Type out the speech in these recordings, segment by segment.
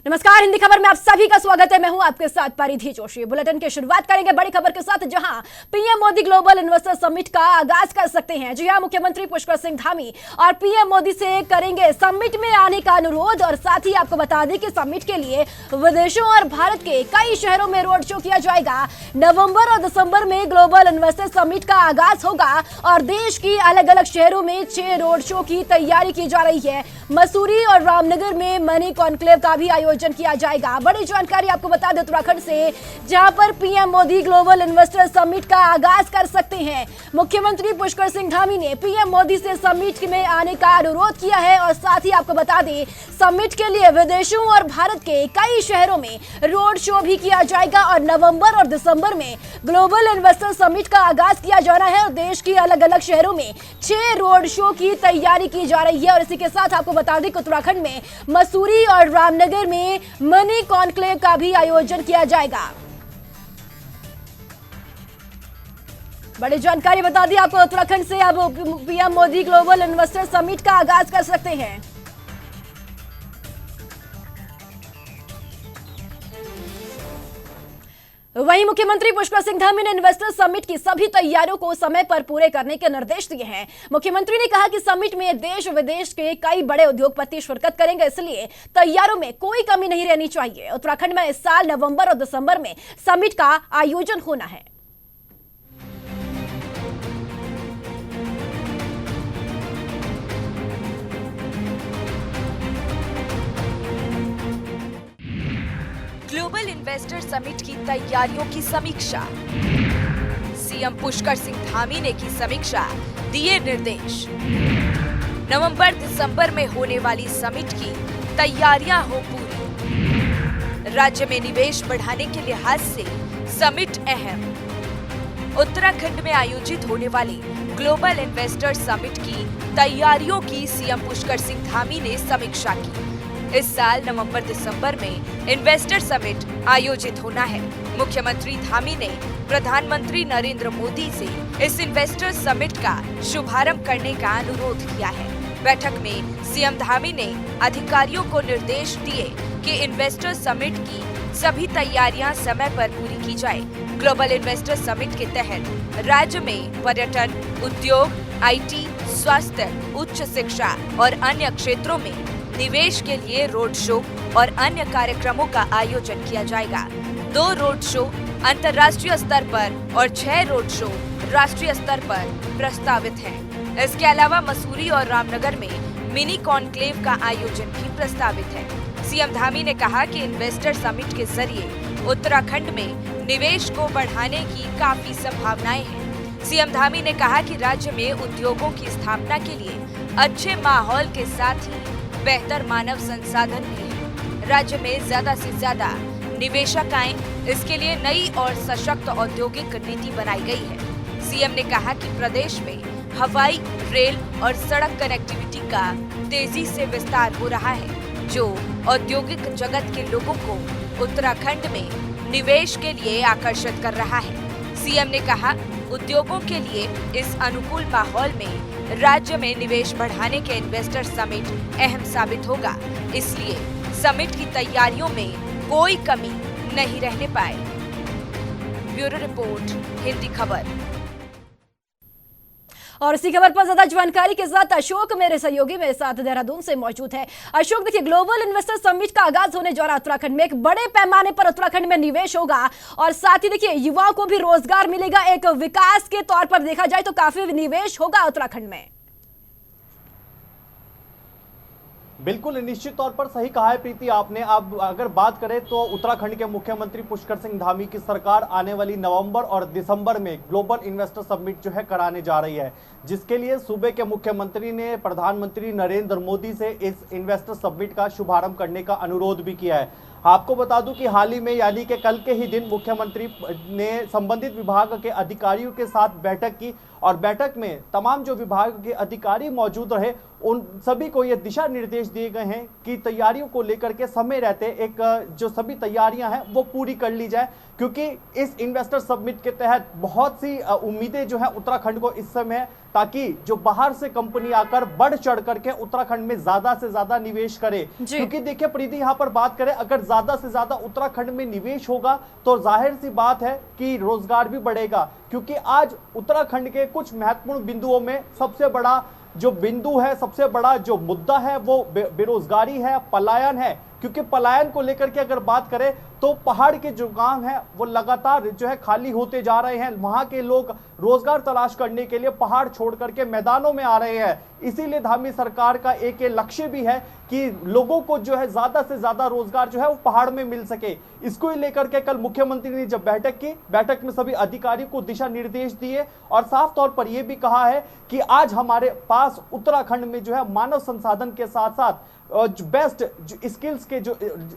नमस्कार, हिंदी खबर में आप सभी का स्वागत है। मैं हूं आपके साथ परिधि जोशी। बुलेटिन की शुरुआत करेंगे बड़ी खबर के साथ, जहां PM Modi global investor summit का आगाज कर सकते हैं। जी हां, मुख्यमंत्री पुष्कर सिंह धामी और पीएम मोदी से करेंगे समिट में आने का अनुरोध। और साथ ही आपको बता दें कि समिट के लिए विदेशों और भारत के कई शहरों में रोड शो किया जाएगा। नवंबर और दिसंबर में ग्लोबल इन्वेस्टर समिट का आगाज होगा और देश की अलग अलग शहरों में 6 रोड शो की तैयारी की जा रही है। मसूरी और रामनगर में मनी कॉन्क्लेव का भी आयोजन किया जाएगा। बड़ी जानकारी आपको बता दें उत्तराखंड से, जहां पर PM Modi global investor summit का आगाज कर सकते हैं। मुख्यमंत्री पुष्कर सिंह धामी ने पीएम मोदी से समिट में आने का अनुरोध किया है। और साथ ही आपको बता दें, समिट के लिए विदेशों और भारत के कई शहरों में रोड शो भी किया जाएगा। और नवंबर और दिसंबर में ग्लोबल इन्वेस्टर समिट का आगाज किया जा रहा है और देश की अलग अलग शहरों में 6 रोड शो की तैयारी की जा रही है। और इसी के साथ आपको बता दें कि उत्तराखंड में मसूरी और रामनगर में मनी कॉन्क्लेव का भी आयोजन किया जाएगा। बड़ी जानकारी बता दी आपको उत्तराखंड से। अब PM Modi global investor summit का आगाज कर सकते हैं। वहीं मुख्यमंत्री पुष्कर सिंह धामी ने इन्वेस्टर समिट की सभी तैयारियों को समय पर पूरे करने के निर्देश दिए हैं। मुख्यमंत्री ने कहा कि समिट में देश विदेश के कई बड़े उद्योगपति शिरकत करेंगे, इसलिए तैयारियों में कोई कमी नहीं रहनी चाहिए। उत्तराखंड में इस साल नवंबर और दिसंबर में समिट का आयोजन होना है। ग्लोबल इन्वेस्टर समिट की तैयारियों की समीक्षा। सीएम पुष्कर सिंह धामी ने की समीक्षा, दिए निर्देश। नवंबर दिसंबर में होने वाली समिट की तैयारियां हो पूरी। राज्य में निवेश बढ़ाने के लिहाज से समिट अहम। उत्तराखंड में आयोजित होने वाली ग्लोबल इन्वेस्टर समिट की तैयारियों की सीएम पुष्कर सिंह धामी ने समीक्षा की। इस साल नवंबर दिसंबर में इन्वेस्टर समिट आयोजित होना है। मुख्यमंत्री धामी ने प्रधानमंत्री नरेंद्र मोदी से इस इन्वेस्टर समिट का शुभारंभ करने का अनुरोध किया है। बैठक में सीएम धामी ने अधिकारियों को निर्देश दिए कि इन्वेस्टर समिट की सभी तैयारियां समय पर पूरी की जाए। ग्लोबल इन्वेस्टर समिट के तहत राज्य में पर्यटन, उद्योग, IT, स्वास्थ्य, उच्च शिक्षा और अन्य क्षेत्रों में निवेश के लिए रोड शो और अन्य कार्यक्रमों का आयोजन किया जाएगा। 2 रोड शो अंतर्राष्ट्रीय स्तर पर और 6 रोड शो राष्ट्रीय स्तर पर प्रस्तावित हैं। इसके अलावा मसूरी और रामनगर में मिनी कॉन्क्लेव का आयोजन भी प्रस्तावित है। सीएम धामी ने कहा कि इन्वेस्टर समिट के जरिए उत्तराखंड में निवेश को बढ़ाने की काफी संभावनाएं हैं। सीएम धामी ने कहा कि राज्य में उद्योगों की स्थापना के लिए अच्छे माहौल के साथ ही बेहतर मानव संसाधन भी है। राज्य में ज्यादा से ज्यादा निवेशक आए, इसके लिए नई और सशक्त औद्योगिक नीति बनाई गई है। सीएम ने कहा कि प्रदेश में हवाई, रेल और सड़क कनेक्टिविटी का तेजी से विस्तार हो रहा है, जो औद्योगिक जगत के लोगों को उत्तराखंड में निवेश के लिए आकर्षित कर रहा है। सीएम ने कहा, उद्योगों के लिए इस अनुकूल माहौल में राज्य में निवेश बढ़ाने के इन्वेस्टर समिट अहम साबित होगा, इसलिए समिट की तैयारियों में कोई कमी नहीं रहने पाए। ब्यूरो रिपोर्ट, हिंदी खबर। और इसी खबर पर ज्यादा जानकारी के साथ अशोक मेरे सहयोगी मेरे साथ देहरादून से मौजूद है। अशोक, देखिए, ग्लोबल इन्वेस्टर समिट का आगाज होने जा रहा है उत्तराखंड में। एक बड़े पैमाने पर उत्तराखंड में निवेश होगा और साथ ही देखिए युवाओं को भी रोजगार मिलेगा। एक विकास के तौर पर देखा जाए तो काफी निवेश होगा उत्तराखंड में। बिल्कुल, निश्चित तौर पर सही कहा है प्रीति आपने। अब अगर बात करें तो उत्तराखंड के मुख्यमंत्री पुष्कर सिंह धामी की सरकार आने वाली नवंबर और दिसंबर में ग्लोबल इन्वेस्टर समिट जो है कराने जा रही है, जिसके लिए सूबे के मुख्यमंत्री ने प्रधानमंत्री नरेंद्र मोदी से इस इन्वेस्टर समिट का शुभारंभ करने का अनुरोध भी किया है। आपको बता दूं कि हाल ही में यानी कि कल के ही दिन मुख्यमंत्री ने संबंधित विभाग के अधिकारियों के साथ बैठक की और बैठक में तमाम जो विभाग के अधिकारी मौजूद रहे उन सभी को ये दिशा निर्देश दिए गए हैं कि तैयारियों को लेकर के समय रहते एक जो सभी तैयारियां हैं वो पूरी कर ली जाए, क्योंकि इस इन्वेस्टर समिट के तहत बहुत सी उम्मीदें जो है उत्तराखंड को इस समय है, ताकि जो बाहर से कंपनी आकर बढ़ चढ़ करके उत्तराखंड में ज्यादा से ज्यादा निवेश करे। क्योंकि देखिए प्रीति, यहाँ पर बात करें, अगर ज्यादा से ज्यादा उत्तराखंड में निवेश होगा तो जाहिर सी बात है कि रोजगार भी बढ़ेगा, क्योंकि आज उत्तराखंड के कुछ महत्वपूर्ण बिंदुओं में सबसे बड़ा जो बिंदु है, सबसे बड़ा जो मुद्दा है वो बेरोजगारी है, पलायन है। क्योंकि पलायन को लेकर के अगर बात करें तो पहाड़ के जो गांव हैं वो लगातार जो है खाली होते जा रहे हैं। वहां के लोग रोजगार तलाश करने के लिए पहाड़ छोड़ करके मैदानों में आ रहे हैं। इसीलिए धामी सरकार का एक लक्ष्य भी है कि लोगों को जो है ज्यादा से ज्यादा रोजगार जो है वो पहाड़ में मिल सके। इसको ही लेकर के कल मुख्यमंत्री ने जब बैठक की, बैठक में सभी अधिकारियों को दिशा निर्देश दिए और साफ तौर पर यह भी कहा है कि आज हमारे पास उत्तराखंड में जो है मानव संसाधन के साथ साथ जो बेस्ट जो स्किल्स के जो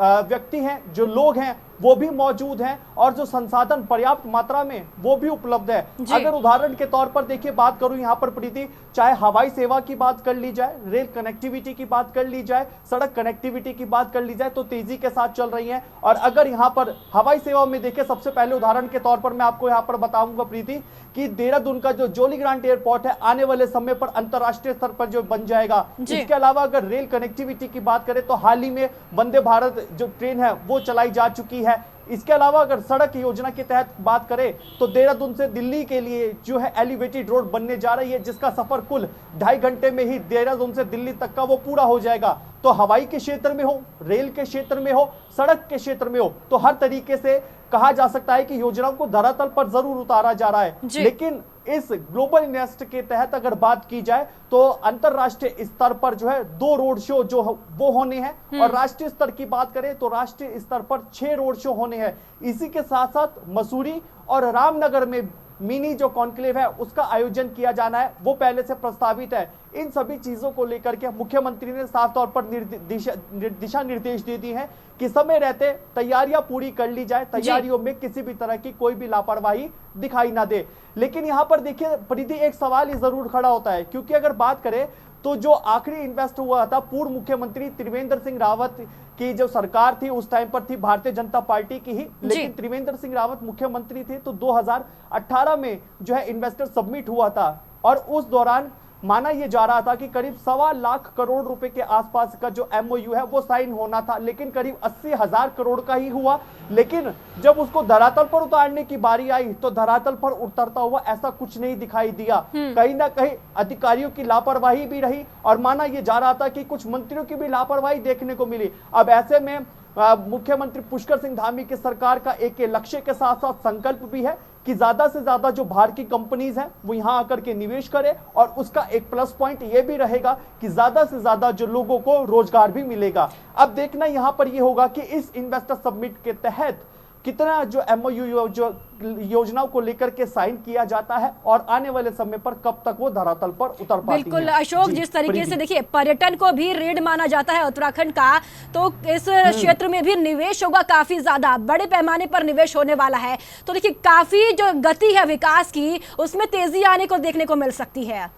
व्यक्ति हैं, जो लोग हैं वो भी मौजूद हैं और जो संसाधन पर्याप्त मात्रा में वो भी उपलब्ध है। अगर उदाहरण के तौर पर देखिए बात करूं यहाँ पर प्रीति, चाहे हवाई सेवा की बात कर ली जाए, रेल कनेक्टिविटी की बात कर ली जाए, सड़क कनेक्टिविटी की बात कर ली जाए तो तेजी के साथ चल रही है। और अगर यहाँ पर हवाई सेवा में देखें, सबसे पहले उदाहरण के तौर पर मैं आपको यहाँ पर बताऊंगा प्रीति कि देहरादून का जो जोलीग्रांट एयरपोर्ट है आने वाले समय पर अंतरराष्ट्रीय स्तर पर जो बन जाएगा। इसके अलावा अगर रेल कनेक्टिविटी की बात करें तो हाल ही में वंदे भारत जो ट्रेन है वो चलाई जा चुकी है। इसके अलावा अगर सड़क योजना के तहत बात करें तो देहरादून से दिल्ली के लिए जो है एलिवेटेड रोड बनने जा रही है, जिसका सफर कुल 2.5 घंटे में ही देहरादून से दिल्ली तक का वो पूरा हो जाएगा। तो हवाई के क्षेत्र में हो, रेल के क्षेत्र में हो, सड़क के क्षेत्र में हो, तो हर तरीके से कहा जा सकता है कि योजनाओं को धरातल पर जरूर उतारा जा रहा है। लेकिन इस ग्लोबल इन्वेस्ट के तहत अगर बात की जाए तो अंतरराष्ट्रीय स्तर पर जो है 2 रोड शो जो वो होने हैं और राष्ट्रीय स्तर की बात करें तो राष्ट्रीय स्तर पर 6 रोड शो होने हैं। इसी के साथ साथ मसूरी और रामनगर में मिनी जो कॉन्क्लेव है उसका आयोजन किया जाना है, वो पहले से प्रस्तावित है। इन सभी चीजों को लेकर के मुख्यमंत्री ने साफ तौर पर दिशा निर्देश दे दिए हैं कि समय रहते तैयारियां पूरी कर ली जाए, तैयारियों में किसी भी तरह की कोई भी लापरवाही दिखाई ना दे। लेकिन यहां पर देखिए प्रीति, एक सवाल ही जरूर खड़ा होता है, क्योंकि अगर बात करें तो जो आखिरी इन्वेस्ट हुआ था पूर्व मुख्यमंत्री त्रिवेंद्र सिंह रावत की जो सरकार थी उस टाइम पर थी भारतीय जनता पार्टी की ही, लेकिन त्रिवेंद्र सिंह रावत मुख्यमंत्री थे तो 2018 में जो है इन्वेस्टर सबमिट हुआ था और उस दौरान माना यह जा रहा था कि करीब 1.25 लाख करोड़ रुपए के आसपास का जो MOU है वो साइन होना था, लेकिन करीब 80,000 करोड़ का ही हुआ। लेकिन जब उसको धरातल पर उतारने की बारी आई तो धरातल पर उतरता हुआ ऐसा कुछ नहीं दिखाई दिया। कहीं ना कहीं अधिकारियों की लापरवाही भी रही और माना यह जा रहा था कि कुछ मंत्रियों की भी लापरवाही देखने को मिली। अब ऐसे में मुख्यमंत्री पुष्कर सिंह धामी की सरकार का एक लक्ष्य के साथ साथ संकल्प भी है कि ज्यादा से ज्यादा जो बाहर की कंपनीज हैं वो यहां आकर के निवेश करें और उसका एक प्लस पॉइंट ये भी रहेगा कि ज्यादा से ज्यादा जो लोगों को रोजगार भी मिलेगा। अब देखना यहां पर ये होगा कि इस इन्वेस्टर समिट के तहत कितना जो MOU जो योजनाओं को लेकर के साइन किया जाता है और आने वाले समय पर कब तक वो धरातल पर उतर पाती है। बिल्कुल अशोक, जिस तरीके से देखिए पर्यटन को भी रीढ़ माना जाता है उत्तराखंड का, तो इस क्षेत्र में भी निवेश होगा, काफी ज्यादा बड़े पैमाने पर निवेश होने वाला है। तो देखिए काफी जो गति है विकास की उसमें तेजी आने को देखने को मिल सकती है।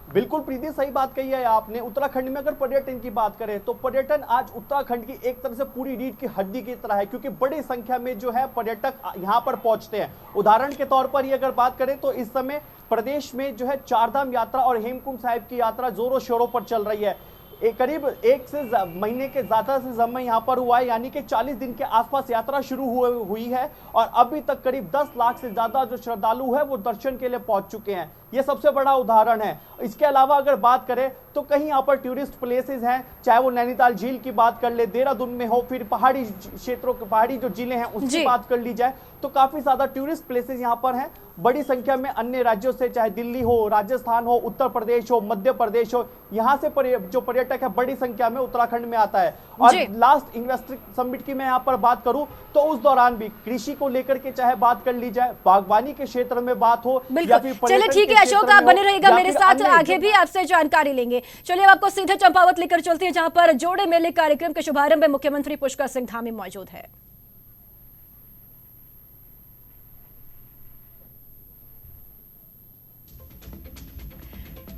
बिल्कुल प्रीति, सही बात कही है आपने। उत्तराखंड में अगर पर्यटन की बात करें तो पर्यटन आज उत्तराखंड की एक तरह से पूरी रीढ़ की हड्डी की तरह है, क्योंकि बड़ी संख्या में जो है पर्यटक यहां पर पहुंचते हैं। उदाहरण के तौर पर ही अगर बात करें तो इस समय प्रदेश में जो है 4 धाम यात्रा और हेमकुंड साहिब की यात्रा जोरों शोरों पर चल रही है। करीब 1 से महीने के ज्यादा से समय यहाँ पर हुआ है, यानी कि 40 दिन के आसपास यात्रा शुरू हुई है और अभी तक करीब 10 लाख से ज्यादा जो श्रद्धालु है वो दर्शन के लिए पहुंच चुके हैं। ये सबसे बड़ा उदाहरण है। इसके अलावा अगर बात करें तो कहीं यहाँ पर टूरिस्ट प्लेसेस हैं, चाहे वो नैनीताल झील की बात कर ले, देहरादून में हो, फिर पहाड़ी क्षेत्रों के पहाड़ी जो जिले हैं उसकी बात कर ली जाए तो काफी ज्यादा टूरिस्ट प्लेसेस यहाँ पर हैं। बड़ी संख्या में अन्य राज्यों से, चाहे दिल्ली हो, राजस्थान हो, उत्तर प्रदेश हो, मध्य प्रदेश हो, यहाँ से जो पर्यटक है बड़ी संख्या में उत्तराखंड में आता है। और लास्ट इन्वेस्टर समिट की मैं यहाँ पर बात करूं तो उस दौरान भी कृषि को लेकर के चाहे बात कर ली जाए, बागवानी के क्षेत्र में बात हो या फिर चलिए ठीक है चलिए अशोक, आप बने रहिएगा मेरे साथ, आगे भी आपसे जानकारी लेंगे। चलिए अब आपको सीधे चंपावत लेकर चलते हैं, जहां पर जोड़े मेले कार्यक्रम के शुभारंभ में मुख्यमंत्री पुष्कर सिंह धामी मौजूद है।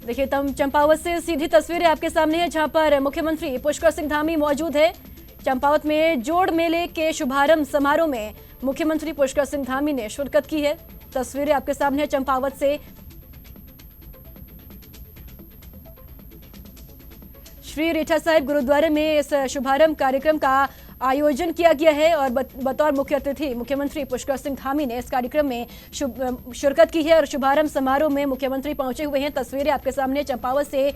देखिए तम चंपावत से सीधी तस्वीरें आपके सामने है, जहां पर मुख्यमंत्री पुष्कर सिंह धामी मौजूद है। चंपावत में जोड़ मेले के शुभारंभ समारोह में मुख्यमंत्री पुष्कर सिंह धामी ने शिरकत की है। तस्वीरें आपके सामने है चंपावत से। श्री रीठा साहिब गुरुद्वारे में इस शुभारंभ कार्यक्रम का आयोजन किया गया है और बतौर मुख्य अतिथि मुख्यमंत्री पुष्कर सिंह धामी ने इस कार्यक्रम में शिरकत की है और शुभारंभ समारोह में मुख्यमंत्री पहुंचे हुए हैं। तस्वीरें आपके सामने चंपावत से।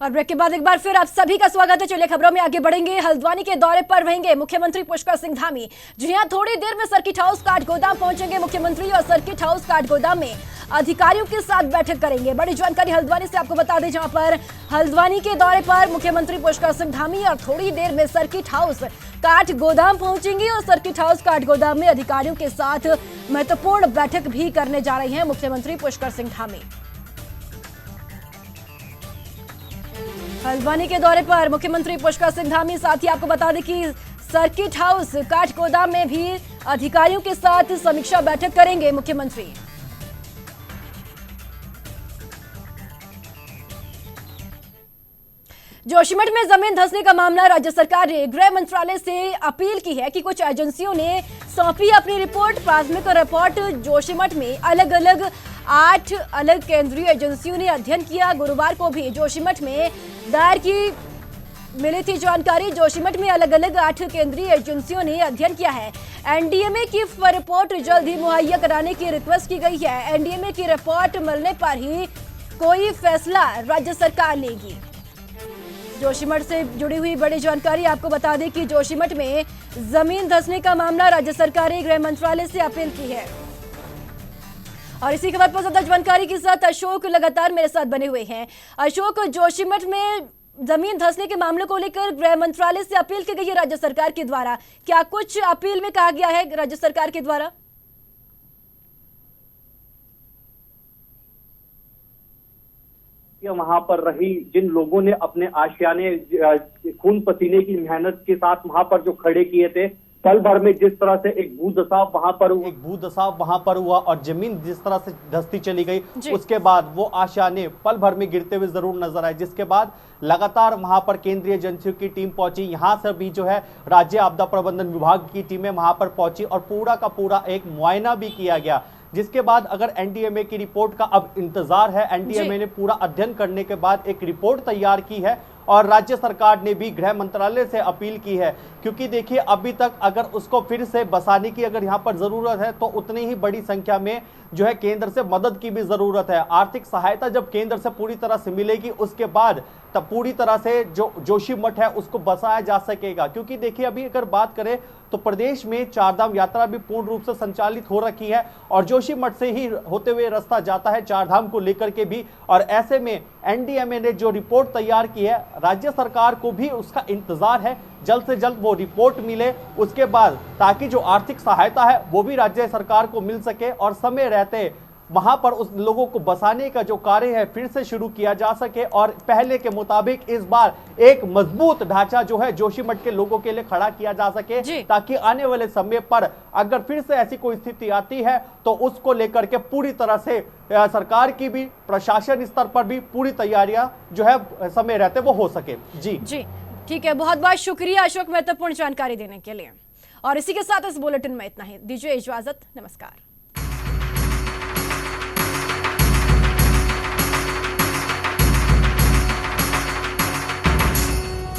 और ब्रेक के बाद एक बार फिर आप सभी का स्वागत है। चलिए खबरों में आगे बढ़ेंगे। हल्द्वानी के दौरे पर रहेंगे मुख्यमंत्री पुष्कर सिंह धामी। जी हां, थोड़ी देर में सर्किट हाउस काठगोदाम पहुंचेंगे मुख्यमंत्री और सर्किट हाउस काठगोदाम में अधिकारियों के साथ बैठक करेंगे। बड़ी जानकारी हल्द्वानी से आपको बता दें, जहां पर हल्द्वानी के दौरे पर मुख्यमंत्री पुष्कर सिंह धामी और थोड़ी देर में सर्किट हाउस काठगोदाम पहुंचेंगे और सर्किट हाउस काठगोदाम में अधिकारियों के साथ महत्वपूर्ण बैठक भी करने जा रहे हैं मुख्यमंत्री पुष्कर सिंह धामी। हल्द्वानी के दौरे पर मुख्यमंत्री पुष्कर सिंह धामी, साथ ही आपको बता दें कि सर्किट हाउस काठगोदाम में भी अधिकारियों के साथ समीक्षा बैठक करेंगे मुख्यमंत्री। जोशीमठ में जमीन धंसने का मामला, राज्य सरकार ने गृह मंत्रालय से अपील की है कि कुछ एजेंसियों ने सौंपी अपनी रिपोर्ट। प्राथमिक रिपोर्ट जोशीमठ में अलग अलग 8 अलग केंद्रीय एजेंसियों ने अध्ययन किया। गुरुवार को भी जोशीमठ में दायर की मिली थी जानकारी। जोशीमठ में अलग अलग 8 केंद्रीय एजेंसियों ने अध्ययन किया है। एनडीएमए की रिपोर्ट जल्द ही मुहैया कराने की रिक्वेस्ट की गई है। एनडीएमए की रिपोर्ट मिलने पर ही कोई फैसला राज्य सरकार लेगी। जोशीमठ से जुड़ी हुई बड़ी जानकारी आपको बता दें कि जोशीमठ में जमीन धंसने का मामला, राज्य सरकार ने गृह मंत्रालय से अपील की है। और इसी खबर पर ज्यादा जानकारी के साथ अशोक लगातार मेरे साथ बने हुए हैं। अशोक, जोशीमठ में जमीन धंसने के मामले को लेकर गृह मंत्रालय से अपील की गई है राज्य सरकार के द्वारा, क्या कुछ अपील में कहा गया है राज्य सरकार के द्वारा? वहां पर रही जिन लोगों ने अपने आशियाने खून पसीने की मेहनत के साथ वहां पर जो खड़े किए थे, पल भर में जिस तरह से एक भूदशा वहां पर हुआ और जमीन जिस तरह से धंसती चली गई, उसके बाद वो आशियाने पल भर में गिरते हुए जरूर नजर आए। जिसके बाद लगातार वहां पर केंद्रीय एजेंसियों की टीम पहुंची, यहां से भी जो है राज्य आपदा प्रबंधन विभाग की टीमें वहां पर पहुंची और पूरा का पूरा एक मुआयना भी किया गया। जिसके बाद अगर एनडीएमए की रिपोर्ट का अब इंतजार है। एनडीएमए ने पूरा अध्ययन करने के बाद एक रिपोर्ट तैयार की है और राज्य सरकार ने भी गृह मंत्रालय से अपील की है, क्योंकि देखिए अभी तक अगर उसको फिर से बसाने की अगर यहाँ पर जरूरत है तो उतनी ही बड़ी संख्या में जो है केंद्र से मदद की भी जरूरत है। आर्थिक सहायता जब केंद्र से पूरी तरह से मिलेगी, उसके बाद तब पूरी तरह से जो जोशीमठ है उसको बसाया जा सकेगा। क्योंकि देखिए अभी अगर बात करें तो प्रदेश में चारधाम यात्रा भी पूर्ण रूप से संचालित हो रखी है और जोशीमठ से ही होते हुए रास्ता जाता है चारधाम को लेकर के भी। और ऐसे में एनडीएमए ने जो रिपोर्ट तैयार की है, राज्य सरकार को भी उसका इंतजार है, जल्द से जल्द वो रिपोर्ट मिले उसके बाद, ताकि जो आर्थिक सहायता है वो भी राज्य सरकार को मिल सके और समय रहते वहां पर उस लोगों को बसाने का जो कार्य है फिर से शुरू किया जा सके और पहले के मुताबिक इस बार एक मजबूत ढांचा जो है जोशीमठ के लोगों के लिए खड़ा किया जा सके, ताकि आने वाले समय पर अगर फिर से ऐसी कोई स्थिति आती है तो उसको लेकर के पूरी तरह से सरकार की भी, प्रशासन स्तर पर भी पूरी तैयारियां जो है समय रहते वो हो सके। जी ठीक है, बहुत बहुत शुक्रिया अशोक महत्वपूर्ण जानकारी देने के लिए। और इसी के साथ इस बुलेटिन में इतना ही, दीजिए इजाजत, नमस्कार।